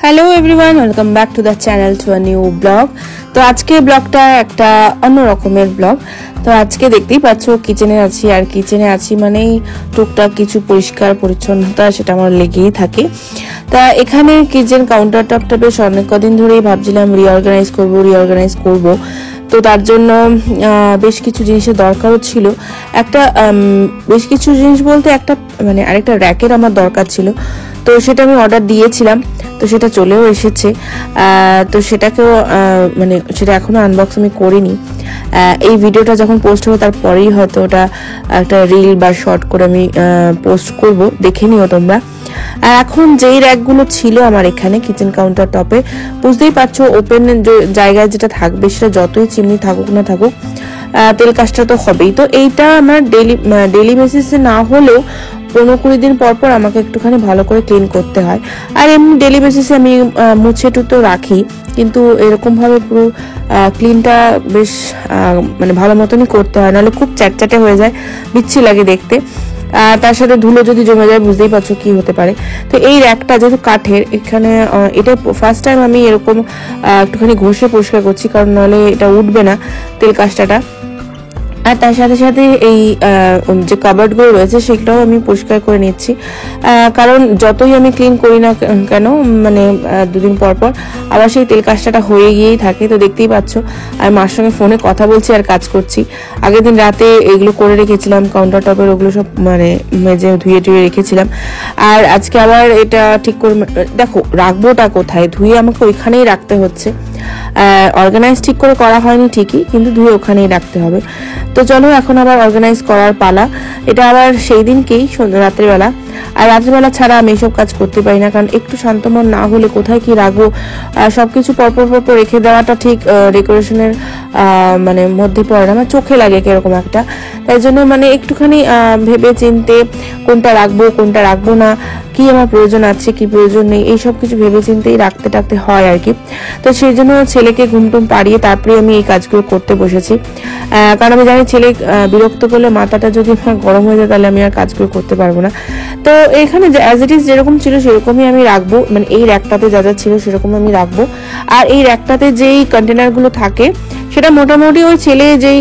Hello everyone, welcome back to the channel to a new blog. তো আজকে ব্লগটা একটা অন্য রকমের ব্লগ। তো আজকে দেখতেই পাচ্ছ কিচেনে আছি, আর কিচেনে আছি মানেই টুকটাক কিছু পরিষ্কার পরিচ্ছন্নতা সেটা আমার লেগেই থাকে। তা এখানে কিচেন কাউন্টার টপটা বেশ অনেক কদিন ধরেই ভাবছিলাম রিঅর্গানাইজ করব। তো তার জন্য বেশ কিছু জিনিসের দরকারও ছিল। বেশ কিছু জিনিস বলতে আরেকটা র্যাকের আমার দরকার ছিল। তো সেটা আমি অর্ডার দিয়েছিলাম, তো সেটা চলেও এসেছে। তো সেটাকেও সেটা এখনো আনবক্স আমি করিনি। এই ভিডিওটা যখন পোস্ট হবে তারপরেই হয়তো ওটা একটা রিল বা শর্ট করে আমি পোস্ট করব, দেখে নিও তোমরা। এখন যেই র্যাকগুলো ছিল আমার এখানে কিচেন কাউন্টার টপে, বুঝতেই পারছো ওপেন জায়গায় যেটা থাকবে সেটা যতই চিমনি থাকুক না থাকুক, তেল কাজটা তো হবেই। তো এইটা আমার ডেলি বেসিসে না হলেও 15-20 দিন পর পর আমাকে একটুখানি ভালো করে ক্লিন করতে হয়। আর এমনি ডেলি বেসিসে আমি মুছে টুতো রাখি, কিন্তু এরকম ভাবে পুরো ক্লিনটা বেশ ভালো মতনই করতে হয়, নাহলে খুব চ্যাটচ্যাটে হয়ে যায়, বিচ্ছি লাগে দেখতে। তার সাথে ধুলো যদি জমে যায় বুঝতেই পারছো কি হতে পারে। তো এই র্যাকটা যেহেতু কাঠের, এখানে এটা ফার্স্ট টাইম আমি এরকম একটুখানি ঘষে পরিষ্কার করছি, কারণ নাহলে এটা উঠবে না তেল কাজটাটা। আর তার সাথে সাথে এই যে কাবার্ডগুলো রয়েছে সেগুলোও আমি পরিষ্কার করে নিচ্ছি, কারণ যতই আমি ক্লিন করি না কেন 2 দিন পর পর আবার সেই তেল কাজটা হয়ে গিয়েই থাকে। তো দেখতেই পাচ্ছ আমি মার সঙ্গে ফোনে কথা বলছি আর কাজ করছি। আগের দিন রাতে এগুলো করে রেখেছিলাম, কাউন্টার টপের ওগুলো সব মেজে ধুয়ে রেখেছিলাম। আর আজকে আবার এটা ঠিক করে, দেখো রাখবোটা কোথায়, ধুয়ে আমাকে ওইখানেই রাখতে হচ্ছে। অর্গানাইজ ঠিক করে করা হয়নি ঠিকই, কিন্তু ধুয়ে ওখানেই রাখতে হবে। তো চলো এখন আবার অর্গানাইজ করার পালা। এটা আবার সেই দিনকেই রাত্রিবেলা, আর রাত্রিবেলা ছাড়া আমি এইসব কাজ করতে পারি না, কারণ একটু শান্তমন না হলে কোথায় কি রাখবো, সবকিছু পরপর রেখে দেওয়াটা ঠিক ডেকোরেশনের মধ্যে পড়ে না, আমার চোখে লাগে কিরকম একটা। তাই জন্য একটুখানি ভেবে চিনতে কোনটা রাখবো না, কি আমার প্রয়োজন আছে কি প্রয়োজন নেই, এই সব কিছু ভেবে চিন্তেই রাখতে হয় আর কি। তো সেই জন্য ছেলেকে ঘুমটুম পাড়িয়ে তারপরে আমি এই কাজগুলো করতে বসেছি, কারণ আমি জানি ছেলে বিরক্ত করলে মাথাটা যদি আমার গরম হয়ে যায় তাহলে আমি আর কাজগুলো করতে পারবো না। তো এখানে অ্যাজ ইট ইজ যেরকম ছিল সেরকমই আমি রাখবো, এই র্যাকটাতে যা ছিল সেরকম আমি রাখবো। আর এই র্যাকটাতে যেই কন্টেনারগুলো থাকে সেটা মোটামুটি ওই ছেলে যেই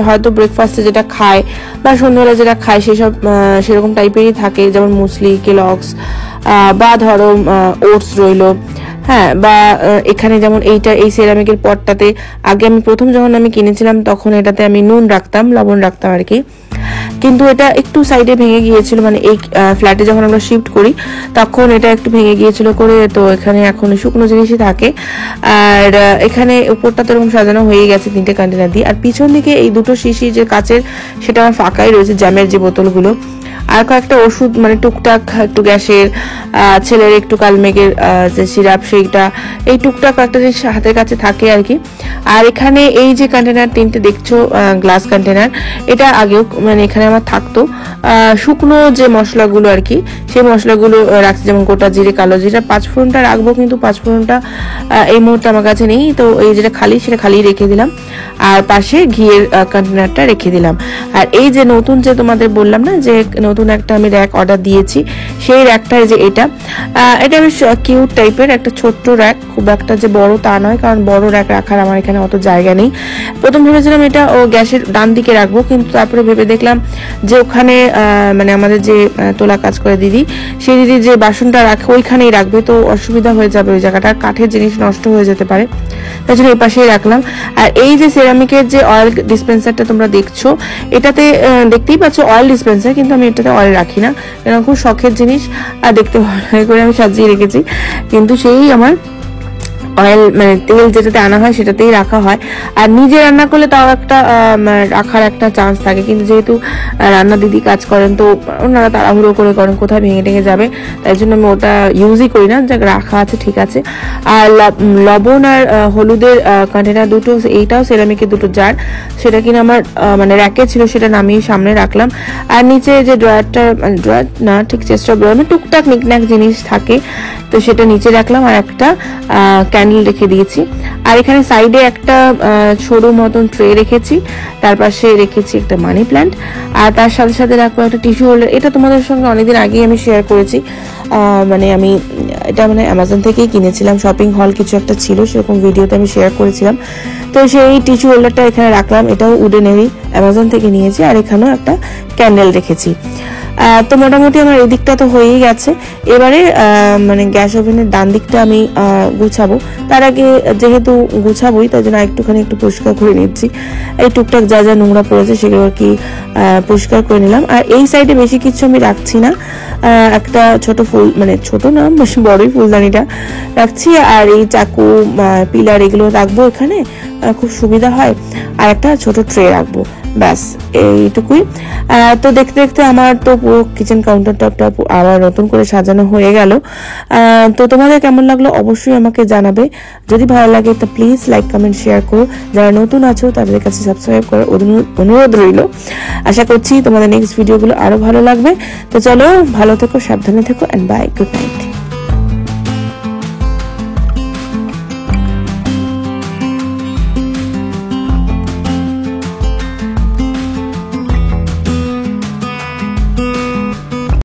হয়তো ব্রেকফাস্টে যেটা খায় বা সন্ধ্যাবেলা যেটা খায় সেসব সেরকম টাইপেরই থাকে, যেমন মুসলি, কেলগস বা ধরো ওটস রইলো, হ্যাঁ, বা এখানে যেমন এই সেরামিকের পটটাতে আগে আমি প্রথম যখন আমি কিনেছিলাম তখন এটাতে আমি লবণ রাখতাম আর কি, কিন্তু এটা একটু সাইডে ভেঙে গিয়েছিল, এই ফ্ল্যাটে যখন আমরা শিফট করি তখন এটা একটু ভেঙে গিয়েছিল করে। তো এখানে এখন শুকনো জিনিসই থাকে, আর এখানে উপরটা তো এরকম সাজানো হয়ে গেছে 3টে কন্টেনার দিয়ে। আর পিছন দিকে এই 2টো শিশি যে কাচের সেটা আমার ফাঁকাই রয়েছে, জ্যামের যে বোতলগুলো, আর কয়েকটা ওষুধ টুকটাক একটু গ্যাসের, ছেলের একটু কালমেঘের যে সিরাপ সেইটা, এই টুকটাক একটা জিনিস হাতের কাছে থাকে আর কি। আর এখানে এই যে কন্টেনার 3টে দেখছো গ্লাস কন্টেনার, এটা আগেও এখানে আমার থাকতো শুকনো যে মশলাগুলো আর কি, সেই মশলাগুলো রাখছি, যেমন গোটা জিরে, কালো জিরা, 5 ফোড়নটা রাখবো, কিন্তু 5 ফোড়নটা এই মুহূর্তে আমার কাছে নেই। তো এই যেটা খালি সেটা খালি রেখে দিলাম, আর পাশে ঘিয়ের কন্টেনারটা রেখে দিলাম। আর এই যে নতুন যে তোমাদের বললাম না যে নতুন একটা আমি র্যাক অর্ডার দিয়েছি, সেই র্যাকটায় যে এটা বেশ কিউট টাইপের একটা ছোট্ট র্যাক, খুব একটা যে বড় তা নয়, কারণ বড় র্যাক রাখার আমার এখানে অত জায়গা নেই। প্রথম ভেবেছিলাম এটা গ্যাসের ডান দিকে রাখবো, কিন্তু তারপরে ভেবে দেখলাম যে ওখানে আমাদের যে তোলা কাজ করে দিদি, সেই দিদি যে বাসনটা রাখে ওইখানেই রাখবে, তো অসুবিধা হয়ে যাবে, ওই জায়গাটা কাঠের জিনিস নষ্ট হয়ে যেতে পারে, তাই জন্য এই পাশেই রাখলাম। আর এই যে সেরামিকের যে অয়েল ডিসপেন্সারটা তোমরা দেখছো, এটাতে দেখতেই পাচ্ছ অয়েল ডিসপেন্সার, কিন্তু আমি এটাতে অয়েল রাখি না, এরকম খুব শখের জিনিস আর দেখতে ভালো করে আমি সাজিয়ে রেখেছি, কিন্তু সেই আমার অয়েল তেল যেটাতে আনা হয় সেটাতেই রাখা হয়। আর নিজে রান্না করলে তাও একটা রাখার একটা চান্স থাকে, কিন্তু যেহেতু রান্না দিদি কাজ করেন তো ওনারা তাড়াহুড়ো করে করেন, কোথায় ভেঙে টেঙে যাবে, তাই জন্য আমি ওটা ইউজই করি না, যা রাখা আছে ঠিক আছে। আর লবণ আর হলুদের কন্টেনার 2টো, এইটাও সেরামিকের 2টো জার, সেটা কিনা আমার র্যাকে ছিল, সেটা নামিয়ে সামনে রাখলাম। আর নিচে যে ড্রয়ার না ঠিক চেষ্টা টুকটাক নিকনাক জিনিস থাকে, তো সেটা নিচে রাখলাম। আর একটা ক্যান্ডেল রেখে দিয়েছি। আর এখানে সাইডে একটা সরু মতন ট্রে রেখেছি, তার পাশে রেখেছি একটা মানি প্ল্যান্ট, আর তার সাথে সাথে রাখবো একটা টিস্যু হোল্ডার। এটা তোমাদের সঙ্গে অনেকদিন আগেই আমি শেয়ার করেছি, মানে আমি এটা মানে অ্যামাজন থেকেই কিনেছিলাম, শপিং হল কিছু একটা ছিল, সেরকম ভিডিওতে আমি শেয়ার করেছিলাম। তো সেই টিস্যু হোল্ডারটা এখানে রাখলাম, এটাও উডেনেরই, অ্যামাজন থেকে নিয়েছি। আর এখানেও একটা ক্যান্ডেল রেখেছি। তো মোটামুটি আমার এই দিকটা তো হয়েই গেছে। এবারে মানে গ্যাস ওভেনের ডান দিকটা আমি গুছাবো। তার আগে যেহেতু গুছাবোই, তাই জন্য একটু পরিষ্কার করে নিচ্ছি। এই টুকটাক যা যা নোংরা পড়েছে সেগুলো আর কি পরিষ্কার করে নিলাম। আর এই সাইডে বেশি কিছু আমি রাখছি না, একটা ছোট ফুল, মানে ছোট না বেশ বড়ই ফুলদানিটা রাখছি। আর এই চাকু পিলার এগুলো রাখবো এখানে, খুব সুবিধা হয়। আর একটা ছোট ট্রে রাখবো, ব্যাস এইটুকুই। তো দেখতে দেখতে আমার তো পুরো কিচেন কাউন্টার টপটা আবার নতুন করে সাজানো হয়ে গেল। তো তোমাদের কেমন লাগলো অবশ্যই আমাকে জানাবে। যদি ভালো লাগে তো প্লিজ লাইক কমেন্ট শেয়ার করো। যারা নতুন আছো তাদের কাছে সাবস্ক্রাইব করার অনুরোধ রইল। আশা করছি তোমাদের নেক্সট ভিডিওগুলো আরো ভালো লাগবে। তো চলো, ভালো থেকো, সাবধানে থেকো, এন্ড বাই, গুড নাইট।